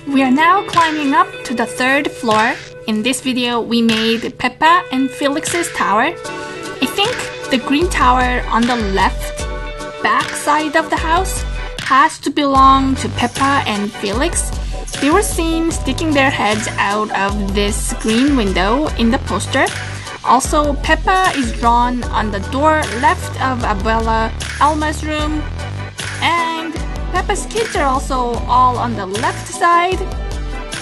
We are now climbing up to the third floor. In this video, we made Pepa and Felix's tower. I think the green tower on the left back side of the house has to belong to Pepa and Felix. They were seen sticking their heads out of this green window in the poster. Also, Pepa is drawn on the door left of Abuela Alma's room, and Pepa's kids are also all on the left side.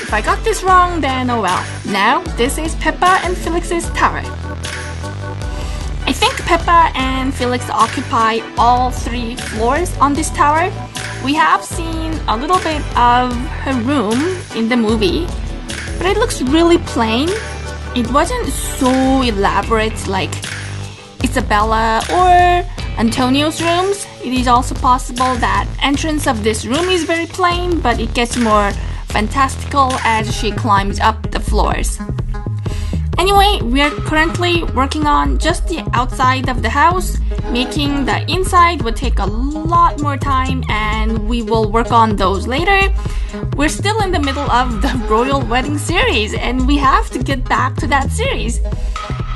If I got this wrong, then oh well. Now, this is Pepa and Felix's tower. I think Pepa and Felix occupy all 3 floors on this tower. We have seen a little bit of her room in the movie, but it looks really plain. It wasn't so elaborate like Isabela or Antonio's rooms. It is also possible that entrance of this room is very plain, but it gets more fantastical as she climbs up the floors. Anyway, we are currently working on just the outside of the house. Making the inside would take a lot more time, and we will work on those later. We're still in the middle of the royal wedding series, and we have to get back to that series.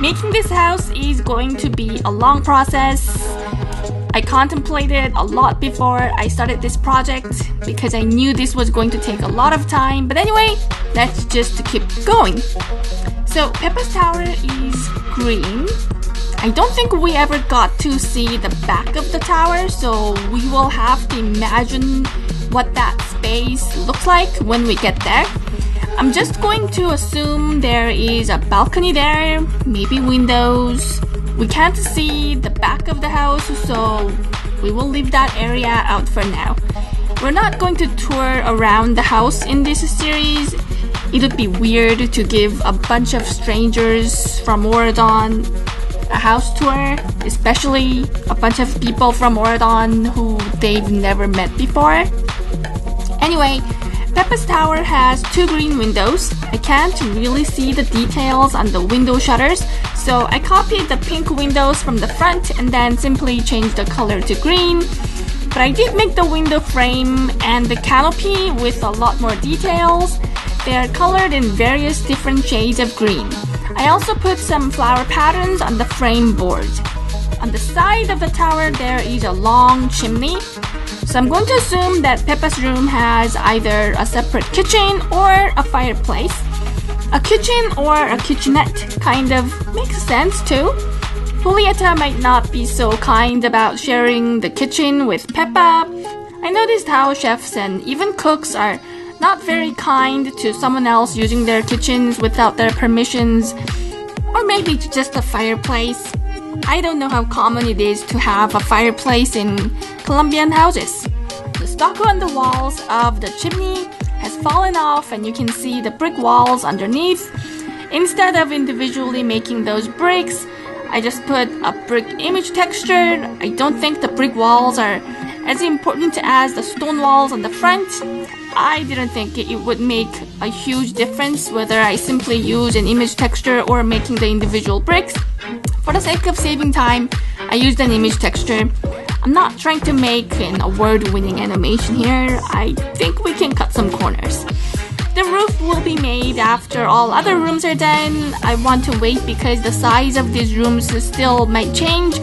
Making this house is going to be a long process. I contemplated a lot before I started this project because I knew this was going to take a lot of time. But anyway, let's just keep going. So Pepa's tower is green. I don't think we ever got to see the back of the tower, so we will have to imagine what that space looks like when we get there. I'm just going to assume there is a balcony there, maybe windows. We can't see the back of the house, so we will leave that area out for now. We're not going to tour around the house in this series. It would be weird to give a bunch of strangers from Oregon a house tour, especially a bunch of people from Oregon who they've never met before. Anyway, Pepa's tower has 2 green windows. I can't really see the details on the window shutters, so I copied the pink windows from the front and then simply changed the color to green. But I did make the window frame and the canopy with a lot more details. They are colored in various different shades of green. I also put some flower patterns on the frame board. On the side of the tower there is a long chimney. So I'm going to assume that Pepa's room has either a separate kitchen or a fireplace. A kitchen or a kitchenette kind of makes sense too. Julieta might not be so kind about sharing the kitchen with Pepa. I noticed how chefs and even cooks are not very kind to someone else using their kitchens without their permissions. Or maybe it's just a fireplace. I don't know how common it is to have a fireplace in Colombian houses. The stucco on the walls of the chimney has fallen off and you can see the brick walls underneath. Instead of individually making those bricks, I just put a brick image texture. I don't think the brick walls are as important as the stone walls on the front. I didn't think it would make a huge difference whether I simply use an image texture or making the individual bricks. For the sake of saving time, I used an image texture. I'm not trying to make an award-winning animation here. I think we can cut some corners. The roof will be made after all other rooms are done. I want to wait because the size of these rooms still might change.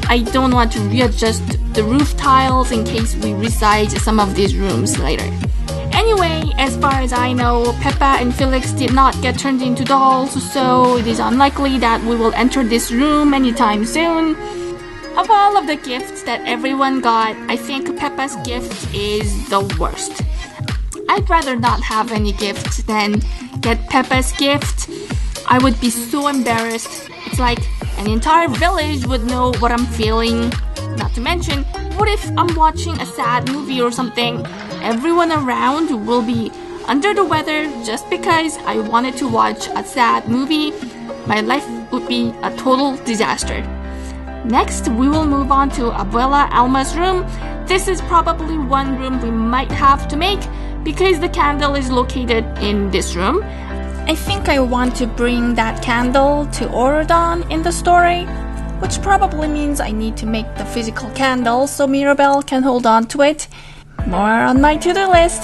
I don't want to readjust the roof tiles in case we resize some of these rooms later. Anyway, as far as I know, Pepa and Felix did not get turned into dolls, so it is unlikely that we will enter this room anytime soon. Of all of the gifts that everyone got, I think Pepa's gift is the worst. I'd rather not have any gifts than get Pepa's gift. I would be so embarrassed. It's like an entire village would know what I'm feeling. Not to mention, what if I'm watching a sad movie or something? Everyone around will be under the weather just because I wanted to watch a sad movie. My life would be a total disaster. Next, we will move on to Abuela Alma's room. This is probably one room we might have to make because the candle is located in this room. I think I want to bring that candle to Oregon in the story, which probably means I need to make the physical candle so Mirabel can hold on to it. More on my to-do list.